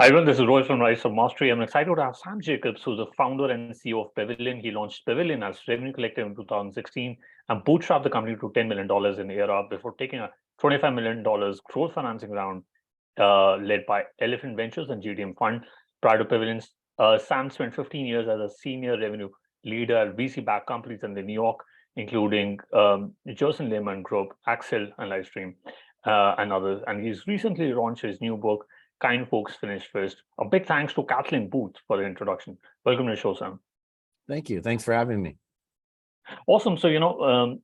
Hi everyone, this is Roy from Rise of Mastery. I'm excited to have Sam Jacobs, who's the founder and CEO of Pavilion. He launched Pavilion as Revenue Collective in 2016 and bootstrapped the company to $10 million in ARR before taking a $25 million growth financing round led by Elephant Ventures and GDM Fund. Prior to Pavilions, Sam spent 15 years as a senior revenue leader at VC-backed companies in New York, including Gerson Lehrman Group, Axial, and Livestream, and others. And he's recently launched his new book, Kind Folks Finish First. A big thanks to Kathleen Booth for the introduction. Welcome to the show, Sam. Thank you. Thanks for having me. Awesome. So, I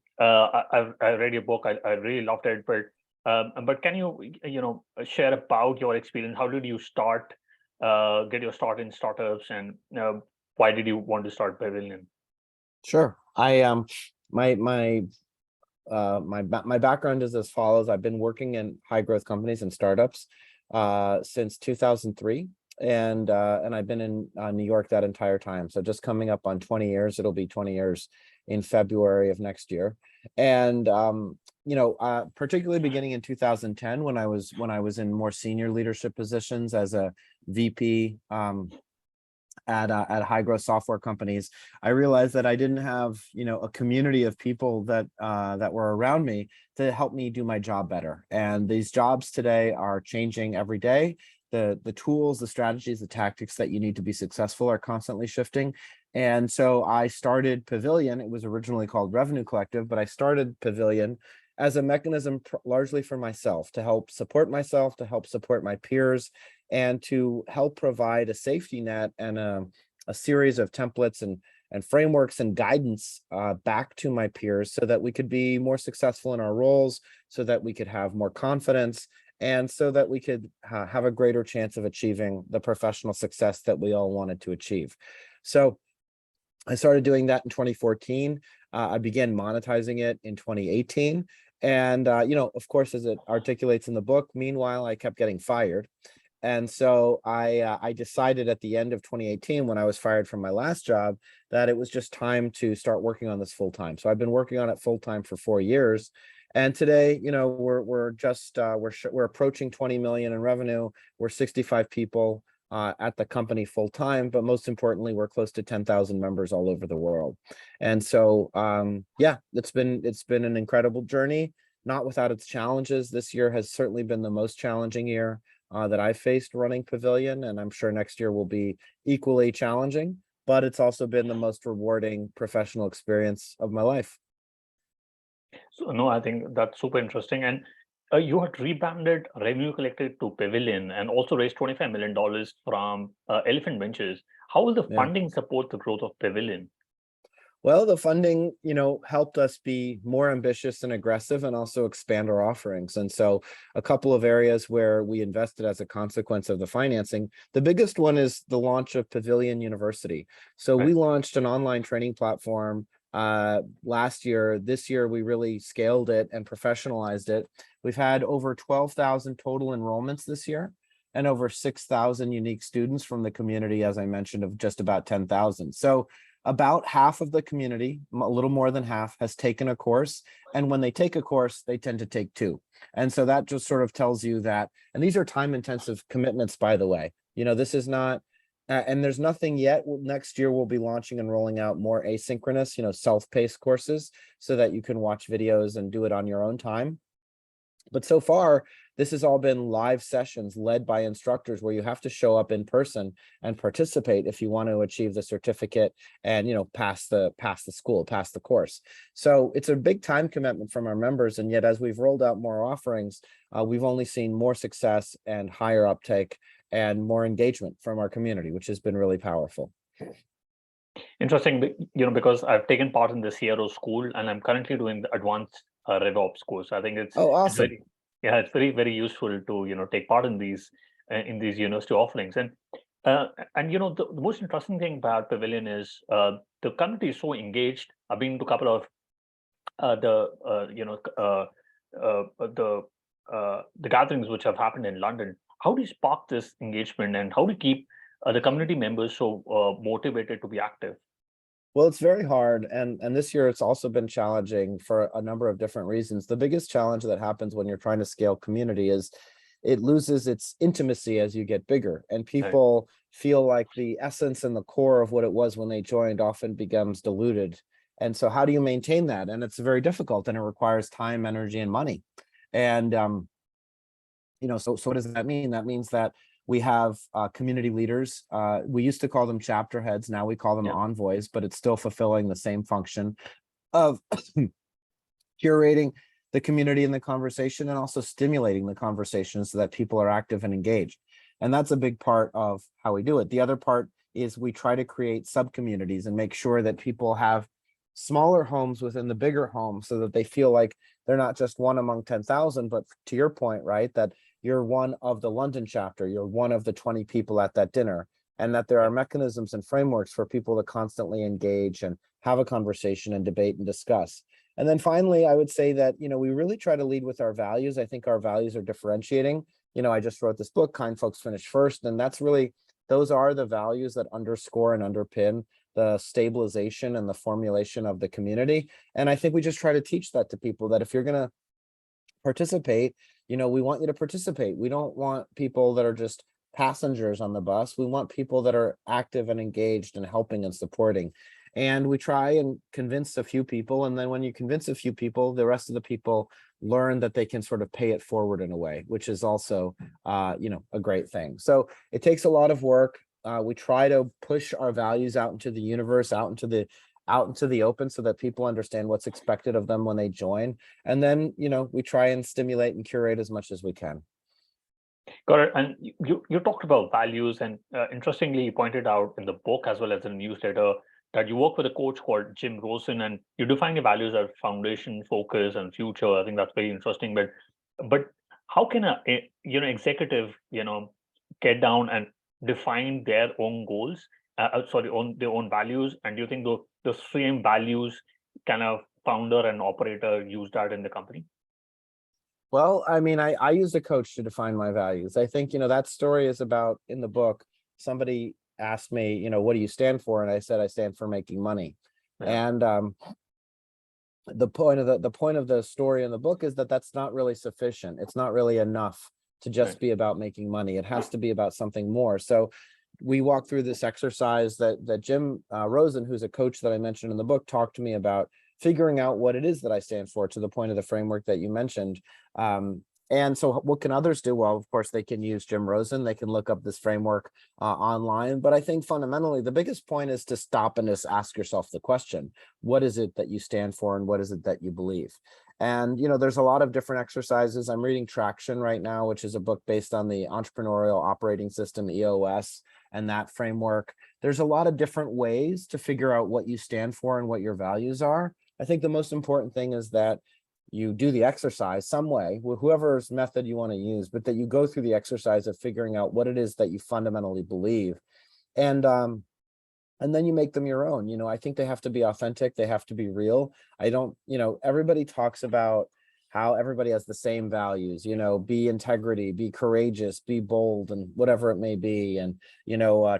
read your book. I really loved it. But can you, share about your experience? How did you start, get your start in startups, and why did you want to start Pavilion? Sure. My background is as follows. I've been working in high growth companies and startups since 2003, and I've been in New York that entire time. So just coming up on 20 years. It'll be 20 years in February of next year. And particularly beginning in 2010, when I was in more senior leadership positions as a VP at high growth software companies, I realized that I didn't have a community of people that were around me to help me do my job better. And these jobs today are changing every day. The tools, the strategies, the tactics that you need to be successful are constantly shifting. And so I started Pavilion. It was originally called Revenue Collective, but I started Pavilion as a mechanism largely for myself, to help support myself, to help support my peers, and to help provide a safety net and a series of templates and frameworks and guidance back to my peers, so that we could be more successful in our roles, so that we could have more confidence, and so that we could have a greater chance of achieving the professional success that we all wanted to achieve. So I started doing that in 2014. I began monetizing it in 2018. And, of course, as it articulates in the book, meanwhile, I kept getting fired. And so I decided at the end of 2018, when I was fired from my last job, that it was just time to start working on this full time. So I've been working on it full time for 4 years. And today, we're approaching 20 million in revenue. We're 65 people at the company full time, but most importantly, we're close to 10,000 members all over the world. And so, it's been an incredible journey, not without its challenges. This year has certainly been the most challenging year that I faced running Pavilion, and I'm sure next year will be equally challenging, but it's also been the most rewarding professional experience of my life. So, no, I think that's super interesting. And you had rebranded Revenue Collected to Pavilion and also raised $25 million from Elephant Ventures. How will the Yeah. funding support the growth of Pavilion? Well, the funding, helped us be more ambitious and aggressive, and also expand our offerings. And so a couple of areas where we invested as a consequence of the financing, the biggest one is the launch of Pavilion University. So Right. we launched an online training platform last year. This year, we really scaled it and professionalized it. We've had over 12,000 total enrollments this year, and over 6,000 unique students from the community, as I mentioned, of just about 10,000. So about half of the community, a little more than half, has taken a course. And when they take a course, they tend to take two. And so that just sort of tells you that, and these are time intensive commitments, by the way. This is not, and there's nothing yet. Next year, we'll be launching and rolling out more asynchronous, self-paced courses, so that you can watch videos and do it on your own time. But so far, this has all been live sessions led by instructors, where you have to show up in person and participate if you want to achieve the certificate and pass the school, pass the course. So it's a big time commitment from our members, and yet as we've rolled out more offerings, we've only seen more success and higher uptake and more engagement from our community, which has been really powerful. Interesting, because I've taken part in the CRO school and I'm currently doing the advanced RevOps course. I think it's Awesome. it's very, very useful to take part in these university offerings. And the most interesting thing about Pavilion is the community is so engaged. I've been to a couple of the gatherings which have happened in London. How do you spark this engagement, and how do you keep the community members so motivated to be active? Well, it's very hard, and this year it's also been challenging for a number of different reasons. The biggest challenge that happens when you're trying to scale community is it loses its intimacy as you get bigger, and people feel like the essence and the core of what it was when they joined often becomes diluted. And so how do you maintain that? And it's very difficult, and it requires time, energy, and money. And so what does that mean? That means that we have community leaders. We used to call them chapter heads. Now we call them envoys, but it's still fulfilling the same function of curating the community and the conversation, and also stimulating the conversation so that people are active and engaged. And that's a big part of how we do it. The other part is we try to create sub-communities and make sure that people have smaller homes within the bigger home, so that they feel like they're not just one among 10,000, but to your point, right, that you're one of the London chapter, you're one of the 20 people at that dinner, and that there are mechanisms and frameworks for people to constantly engage and have a conversation and debate and discuss. And then finally, I would say that, we really try to lead with our values. I think our values are differentiating. I just wrote this book, Kind Folks Finish First, and those are the values that underscore and underpin the stabilization and the formulation of the community. And I think we just try to teach that to people, that if you're going to participate, we want you to participate. We don't want people that are just passengers on the bus. We want people that are active and engaged and helping and supporting. And we try and convince a few people. And then when you convince a few people, the rest of the people learn that they can sort of pay it forward in a way, which is also, a great thing. So it takes a lot of work. We try to push our values out into the universe, out into the open, so that people understand what's expected of them when they join. And then, we try and stimulate and curate as much as we can. Got it. And you talked about values, and interestingly, you pointed out in the book as well as in the newsletter that you work with a coach called Jim Rosen, and you define your values as foundation, focus, and future. I think that's very interesting. But how can a executive get down and define their own goals? On their own values, and do you think those same values can a founder and operator use that in the company? Well, I mean, I used a coach to define my values. I think, that story is about, in the book, somebody asked me, what do you stand for? And I said, I stand for making money. Yeah. And the point of the story in the book is that that's not really sufficient. It's not really enough to just be about making money. It has to be about something more. So we walked through this exercise that Jim Rosen, who's a coach that I mentioned in the book, talked to me about, figuring out what it is that I stand for, to the point of the framework that you mentioned. And so what can others do? Well, of course, they can use Jim Rosen. They can look up this framework online. But I think fundamentally, the biggest point is to stop and just ask yourself the question, what is it that you stand for, and what is it that you believe? And, there's a lot of different exercises. I'm reading Traction right now, which is a book based on the entrepreneurial operating system, EOS, and that framework. There's a lot of different ways to figure out what you stand for and what your values are. I think the most important thing is that you do the exercise some way, with whoever's method you want to use, but that you go through the exercise of figuring out what it is that you fundamentally believe. And then you make them your own. I think they have to be authentic. They have to be real. Everybody talks about how everybody has the same values, be integrity, be courageous, be bold, and whatever it may be, and,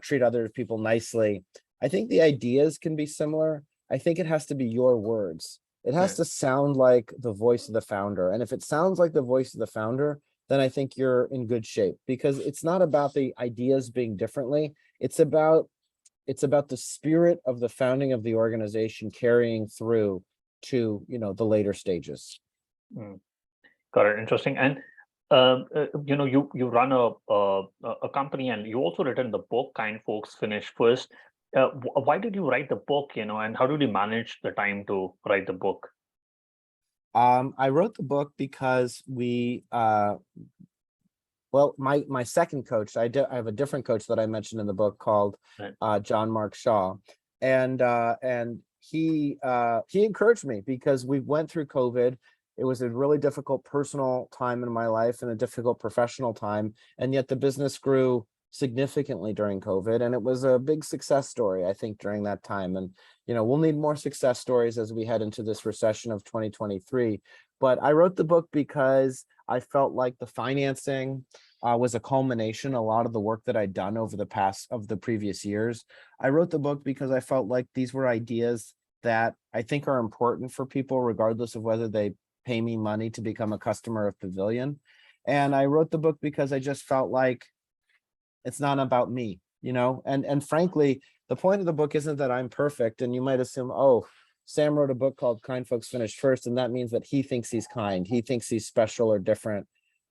treat other people nicely. I think the ideas can be similar. I think it has to be your words. It has to sound like the voice of the founder. And if it sounds like the voice of the founder, then I think you're in good shape, because it's not about the ideas being differently. It's about the spirit of the founding of the organization carrying through to, the later stages. Got it. Interesting. And you run a company, and you also written the book, Kind Folks Finish First. Why did you write the book, and how did you manage the time to write the book? I wrote the book because my second coach, I have a different coach that I mentioned in the book called John Mark Shaw, and he encouraged me, because we went through COVID. It was a really difficult personal time in my life and a difficult professional time, and yet the business grew significantly during COVID, and it was a big success story, I think, during that time. And we'll need more success stories as we head into this recession of 2023. But I wrote the book because I felt like the financing was a culmination, a lot of the work that I'd done over the previous years. I wrote the book because I felt like these were ideas that I think are important for people, regardless of whether they pay me money to become a customer of Pavilion. And I wrote the book because I just felt like it's not about me, and frankly, the point of the book isn't that I'm perfect. And you might assume, oh, Sam wrote a book called Kind Folks Finish First, and that means that he thinks he's kind, he thinks he's special or different.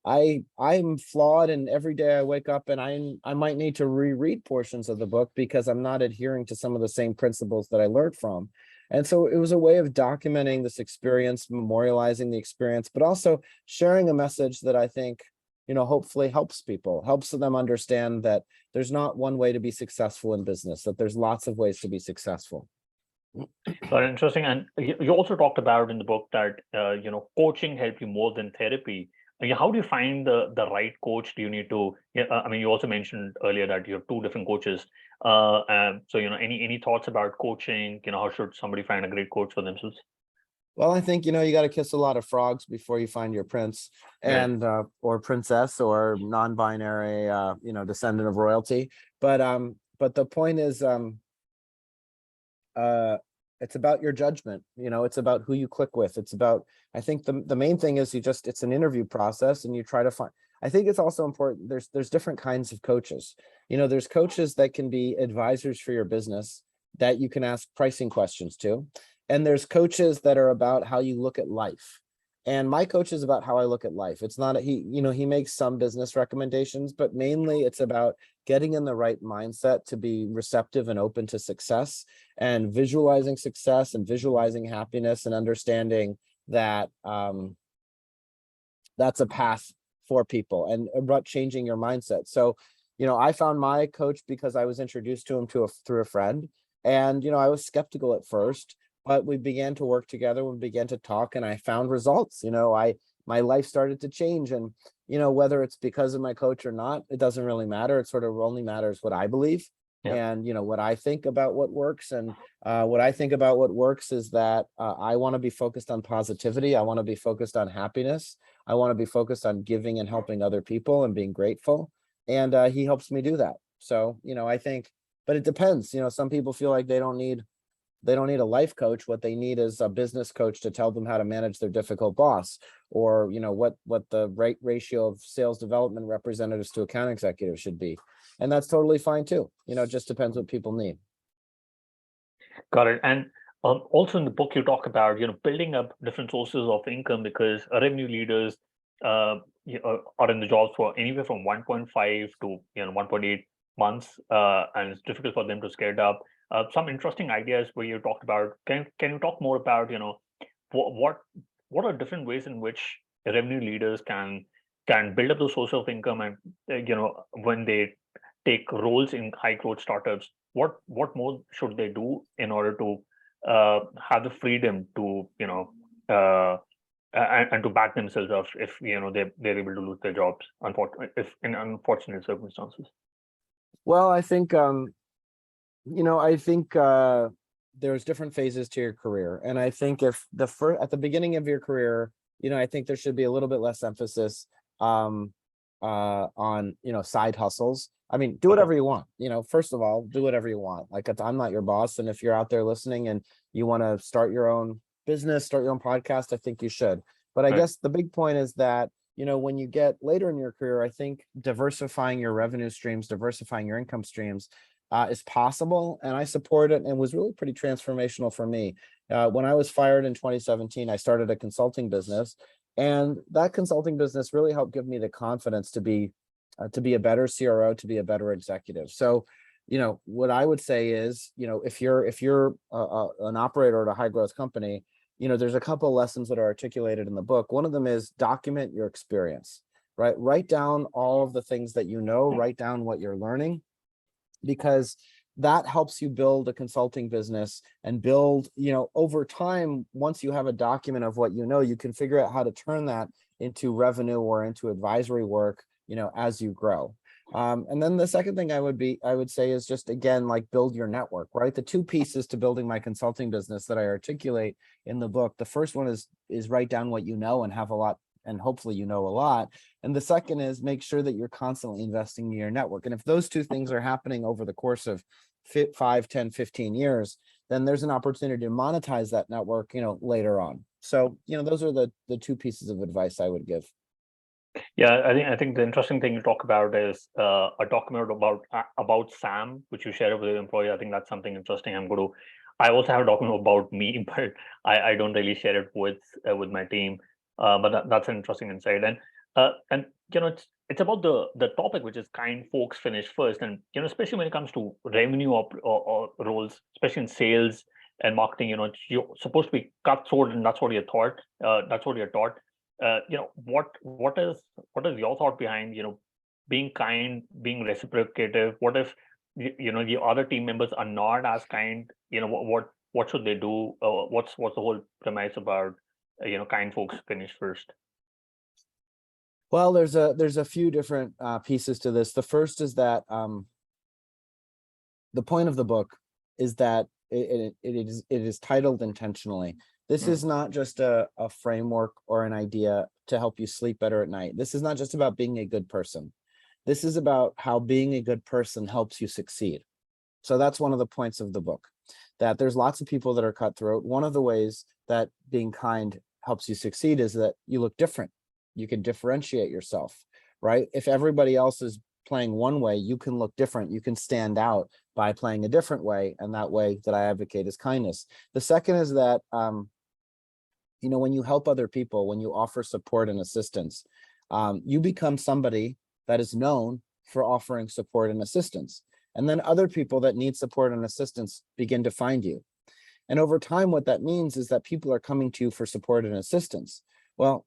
I'm flawed, and every day I wake up and I might need to reread portions of the book because I'm not adhering to some of the same principles that I learned from. And so it was a way of documenting this experience, memorializing the experience, but also sharing a message that I think, hopefully helps people, helps them understand that there's not one way to be successful in business, that there's lots of ways to be successful. Very interesting. And you also talked about in the book that, coaching helped you more than therapy. How do you find the right coach? Do you need to, you also mentioned earlier that you have two different coaches. So, any thoughts about coaching? How should somebody find a great coach for themselves? Well, I think, you got to kiss a lot of frogs before you find your prince, and or princess, or non-binary, descendant of royalty. But the point is, it's about your judgment. It's about who you click with. It's about, I think the main thing is it's an interview process, and you try to find, I think it's also important. There's different kinds of coaches. There's coaches that can be advisors for your business that you can ask pricing questions to. And there's coaches that are about how you look at life. And my coach is about how I look at life. It's not, he makes some business recommendations, but mainly it's about getting in the right mindset to be receptive and open to success, and visualizing success and visualizing happiness, and understanding that that's a path for people, and about changing your mindset. So, I found my coach because I was introduced to him through a friend. And, I was skeptical at first, but we began to work together, we began to talk, and I found results. My life started to change. And, whether it's because of my coach or not, it doesn't really matter. It sort of only matters what I believe. Yeah. And, what I think about what works. And what I think about what works is that I want to be focused on positivity. I want to be focused on happiness. I want to be focused on giving and helping other people and being grateful. And he helps me do that. So, I think, but it depends. Some people feel like they don't need a life coach. What they need is a business coach to tell them how to manage their difficult boss, or what the right ratio of sales development representatives to account executives should be. And that's totally fine too. It just depends what people need. Got it. And also in the book, you talk about building up different sources of income, because revenue leaders are in the jobs for anywhere from 1.5 to 1.8 months, and it's difficult for them to scale it up. Some interesting ideas where you talked about. Can you talk more about what are different ways in which revenue leaders can build up the source of income, and when they take roles in high growth startups, what more should they do in order to have the freedom to and to back themselves up if they're able to lose their jobs, if in unfortunate circumstances? Well, I think there's different phases to your career. And I think if at the beginning of your career, I think there should be a little bit less emphasis on side hustles. I mean, do whatever you want. First of all, do whatever you want. Like, I'm not your boss. And if you're out there listening and you want to start your own business, start your own podcast, I think you should. But I guess the big point is that, when you get later in your career, I think diversifying your revenue streams, diversifying your income streams is possible. And I support it, and was really pretty transformational for me. When I was fired in 2017, I started a consulting business, and that consulting business really helped give me the confidence to be a better CRO, to be a better executive. So, what I would say is, if you're an operator at a high growth company, there's a couple of lessons that are articulated in the book. One of them is document your experience, right? Write down all of the things that write down what you're learning, because that helps you build a consulting business and build, over time. Once you have a document of what you can figure out how to turn that into revenue or into advisory work, as you grow. And then the second thing I would say is just, again, like, build your network, right? The two pieces to building my consulting business that I articulate in the book, the first one is write down what and have a lot, and hopefully a lot. And the second is make sure that you're constantly investing in your network. And if those two things are happening over the course of 5, 10, 15 years, then there's an opportunity to monetize that network, later on. So, those are the two pieces of advice I would give. Yeah, I think the interesting thing you talk about is a document about Sam, which you share with your employee. I think that's something interesting. I also have a document about me, but I don't really share it with my team. But that's an interesting insight. And it's about the topic, which is kind folks finish first, and especially when it comes to revenue or roles, especially in sales and marketing. You're supposed to be cutthroat, and that's what you're taught. That's what you're taught. What is your thought behind being kind, being reciprocative? What if the other team members are not as kind? What should they do? What's the whole premise about kind folks finish first? Well, there's a few different pieces to this. The first is that the point of the book is that it is titled intentionally. This is not just a framework or an idea to help you sleep better at night. This is not just about being a good person. This is about how being a good person helps you succeed. So that's one of the points of the book, that there's lots of people that are cutthroat. One of the ways that being kind helps you succeed is that you look different. You can differentiate yourself, right? If everybody else is playing one way, you can look different. You can stand out by playing a different way. And that way that I advocate is kindness. The second is that, when you help other people, when you offer support and assistance, you become somebody that is known for offering support and assistance. And then other people that need support and assistance begin to find you. And over time, what that means is that people are coming to you for support and assistance. Well,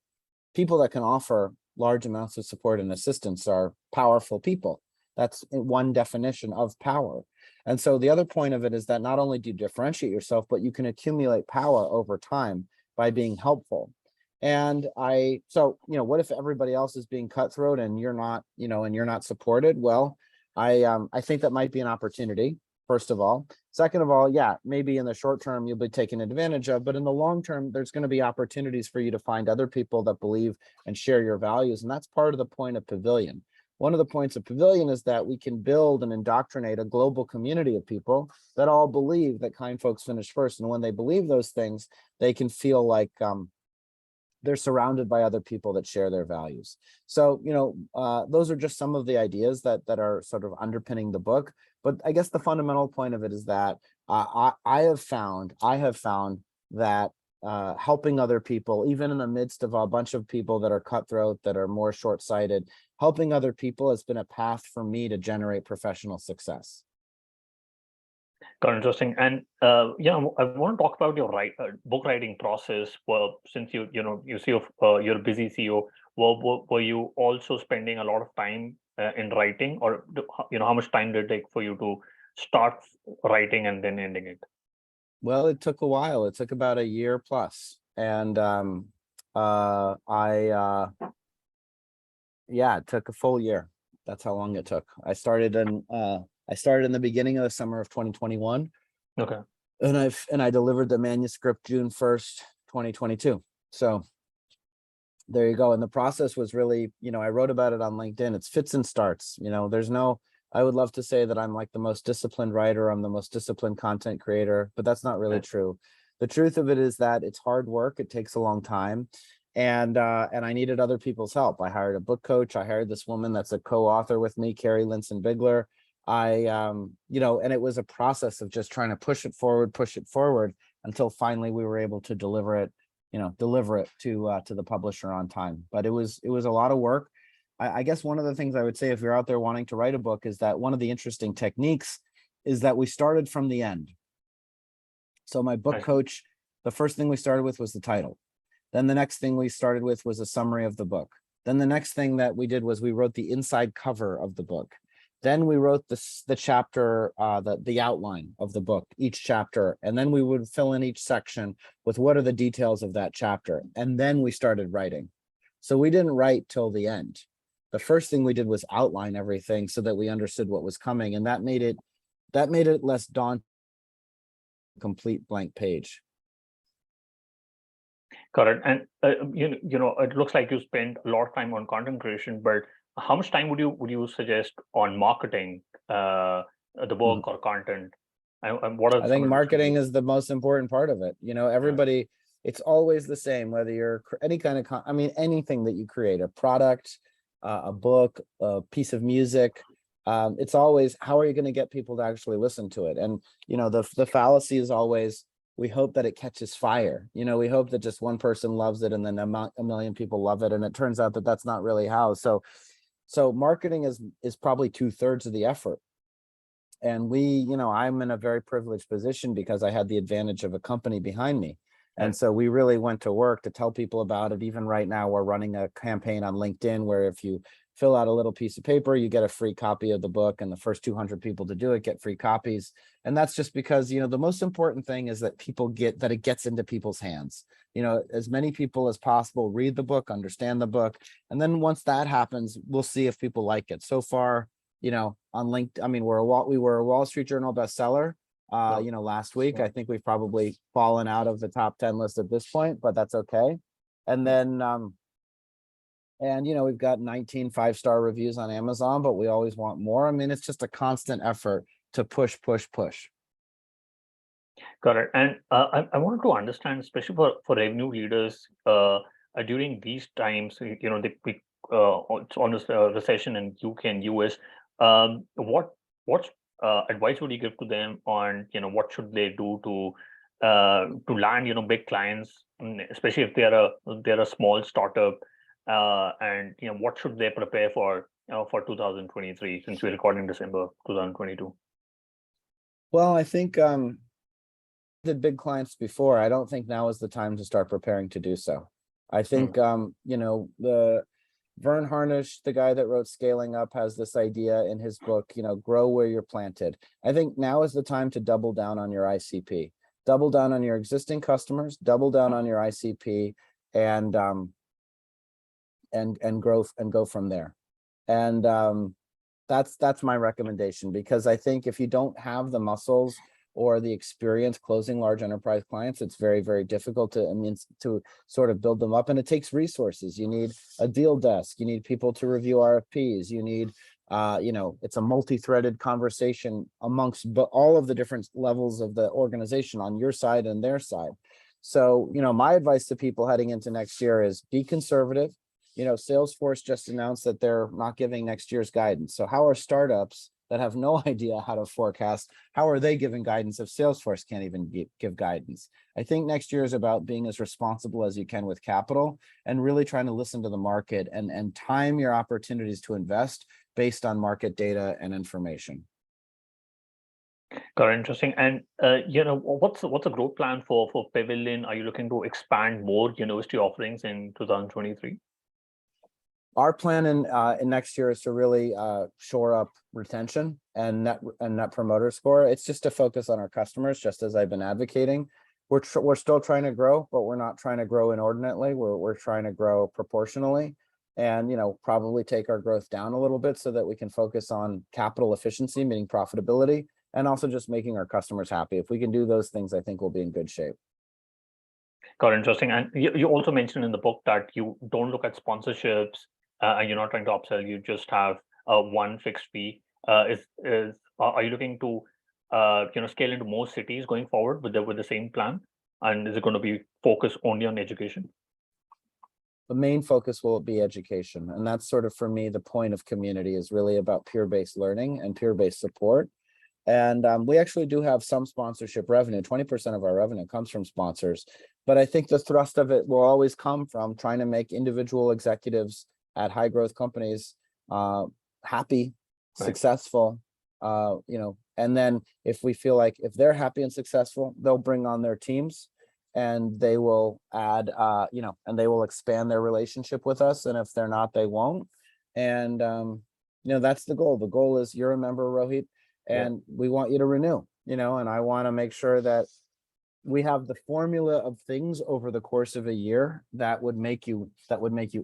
people that can offer large amounts of support and assistance are powerful people. That's one definition of power. And so the other point of it is that not only do you differentiate yourself, but you can accumulate power over time by being helpful. And what if everybody else is being cutthroat and you're not, and you're not supported? Well, I think that might be an opportunity, first of all. Second of all, yeah, maybe in the short term you'll be taken advantage of, but in the long term, there's going to be opportunities for you to find other people that believe and share your values. And that's part of the point of Pavilion. One of the points of Pavilion is that we can build and indoctrinate a global community of people that all believe that kind folks finish first. And when they believe those things, they can feel like they're surrounded by other people that share their values. So, those are just some of the ideas that are sort of underpinning the book. But I guess the fundamental point of it is that I have found that helping other people, even in the midst of a bunch of people that are cutthroat, that are more short-sighted, helping other people has been a path for me to generate professional success. Got interesting. And I want to talk about your book writing process. Well, since you're a busy CEO, were you also spending a lot of time in writing, or how much time did it take for you to start writing and then ending it? Well, it took a while. It took about a year plus, and it took a full year. That's how long it took. I started in the beginning of the summer of 2021. Okay. And I delivered the manuscript June 1st, 2022. So there you go. And the process was really, I wrote about it on LinkedIn. It's fits and starts. I would love to say that I'm like the most disciplined writer. I'm the most disciplined content creator, but that's not really true. The truth of it is that it's hard work. It takes a long time. And I needed other people's help. I hired a book coach. I hired this woman that's a co-author with me, Carrie Linson-Bigler. And it was a process of just trying to push it forward until finally we were able to deliver it to the publisher on time. But it was a lot of work. I guess one of the things I would say, if you're out there wanting to write a book, is that one of the interesting techniques is that we started from the end. So my book coach, the first thing we started with was the title. Then the next thing we started with was a summary of the book. Then the next thing that we did was we wrote the inside cover of the book. Then we wrote the chapter, the outline of the book, each chapter. And then we would fill in each section with what are the details of that chapter. And then we started writing. So we didn't write till the end. The first thing we did was outline everything so that we understood what was coming. And that made it less daunting, complete blank page. Got it. And it looks like you spend a lot of time on content creation, but how much time would you suggest on marketing the book or content? And what are I think marketing is the most important part of it. Everybody, it's always the same, whether you're any kind of, anything that you create, a product, a book, a piece of music. It's always, how are you going to get people to actually listen to it? And, the fallacy is always, we hope that it catches fire. We hope that just one person loves it and then a million people love it. And it turns out that that's not really how. So marketing is probably 2/3 of the effort. And I'm in a very privileged position because I had the advantage of a company behind me. And so we really went to work to tell people about it. Even right now, we're running a campaign on LinkedIn where if you fill out a little piece of paper, you get a free copy of the book, and the first 200 people to do it get free copies. And that's just because, the most important thing is that it gets into people's hands. As many people as possible read the book, understand the book. And then once that happens, we'll see if people like it. So far, on LinkedIn, I mean, we were a Wall Street Journal bestseller. Last week. I think we've probably fallen out of the top 10 list at this point, but that's okay. And then, we've got 19 5-star reviews on Amazon, but we always want more. I mean, it's just a constant effort to push. Got it. And I wanted to understand, especially for revenue leaders, during these times, it's almost a recession in UK and US. What's advice would you give to them on, what should they do to land, big clients, especially if they're a small startup, and what should they prepare for 2023, since we're recording December 2022? Well, I think did big clients before. I don't think now is the time to start preparing to do so. I think the Vern Harnish, the guy that wrote Scaling Up, has this idea in his book, grow where you're planted. I think now is the time to double down on your ICP, double down on your existing customers, double down on your ICP, and grow and go from there. And that's my recommendation, because I think if you don't have the muscles or the experience closing large enterprise clients, it's very, very difficult to sort of build them up. And it takes resources. You need a deal desk. You need people to review RFPs. You need, it's a multi-threaded conversation amongst all of the different levels of the organization on your side and their side. So, my advice to people heading into next year is be conservative. Salesforce just announced that they're not giving next year's guidance. So how are startups that have no idea how to forecast, how are they giving guidance if Salesforce can't even give guidance? I think next year is about being as responsible as you can with capital and really trying to listen to the market and time your opportunities to invest based on market data and information. Got it. Interesting. And what's the growth plan for Pavilion? Are you looking to expand more university offerings in 2023? Our plan in next year is to really shore up retention and net promoter score. It's just to focus on our customers, just as I've been advocating. We're still trying to grow, but we're not trying to grow inordinately. We're trying to grow proportionally, and probably take our growth down a little bit so that we can focus on capital efficiency, meaning profitability, and also just making our customers happy. If we can do those things, I think we'll be in good shape. Got it. Interesting. And you also mentioned in the book that you don't look at sponsorships. And you're not trying to upsell, you just have one fixed fee. Are you looking to scale into more cities going forward with the same plan? And is it going to be focused only on education? The main focus will be education. And that's sort of, for me, the point of community is really about peer-based learning and peer-based support. And we actually do have some sponsorship revenue. 20% of our revenue comes from sponsors. But I think the thrust of it will always come from trying to make individual executives at high growth companies happy, successful, and then if we feel like if they're happy and successful, they'll bring on their teams and they will add, and they will expand their relationship with us. And if they're not, they won't. And, that's the goal. The goal is, you're a member, Rohit, and we want you to renew, and I want to make sure that we have the formula of things over the course of a year that would make you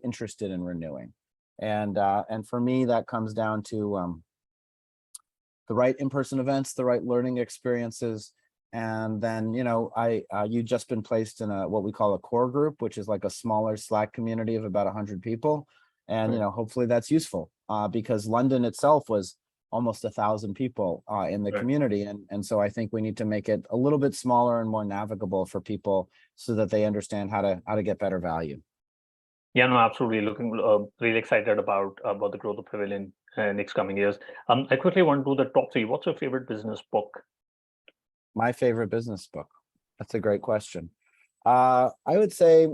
interested in renewing. And for me, that comes down to the right in-person events, the right learning experiences. And then, you've just been placed in what we call a core group, which is like a smaller Slack community of about 100 people. And, hopefully that's useful because London itself was almost 1,000 people in the community. And so I think we need to make it a little bit smaller and more navigable for people so that they understand how to get better value. Yeah, no, absolutely. Looking really excited about the growth of Pavilion next coming years. I quickly want to do the top three. What's your favorite business book? My favorite business book. That's a great question. I would say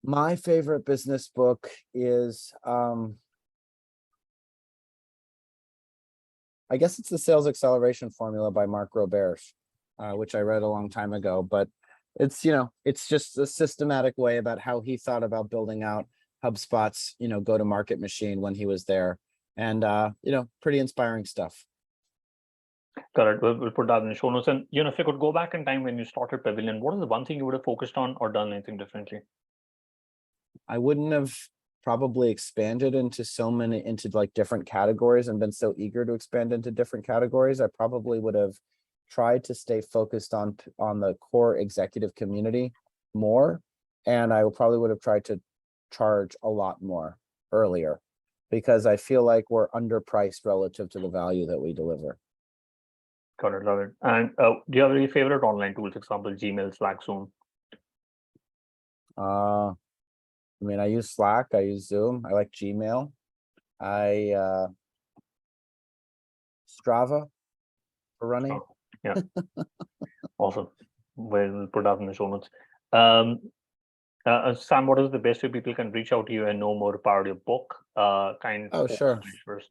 my favorite business book is, I guess it's the Sales Acceleration Formula by Mark Roberge, which I read a long time ago, but it's, it's just a systematic way about how he thought about building out HubSpot's, go-to-market machine when he was there. And, pretty inspiring stuff. Got it. We'll put that in the show notes. And, if you could go back in time when you started Pavilion, what is the one thing you would have focused on or done anything differently? I wouldn't have probably expanded into like different categories and been so eager to expand into different categories. I probably would have tried to stay focused on the core executive community more. And I probably would have tried to charge a lot more earlier, because I feel like we're underpriced relative to the value that we deliver. Got it. Love it. And do you have any favorite online tools, example, Gmail, Slack, Zoom? I use Slack, I use Zoom, I like Gmail. Strava for running. Oh, yeah. Awesome. We'll put that in the show notes. Sam, what is the best way people can reach out to you and know more about your book? Sure. First.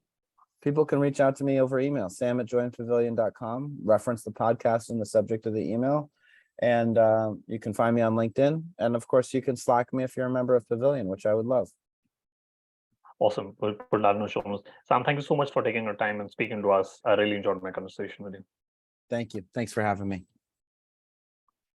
People can reach out to me over email, sam@joinpavilion.com, reference the podcast in the subject of the email. And you can find me on LinkedIn. And of course, you can Slack me if you're a member of Pavilion, which I would love. Awesome. We'll put that in the show notes. Sam, thank you so much for taking your time and speaking to us. I really enjoyed my conversation with you. Thank you. Thanks for having me.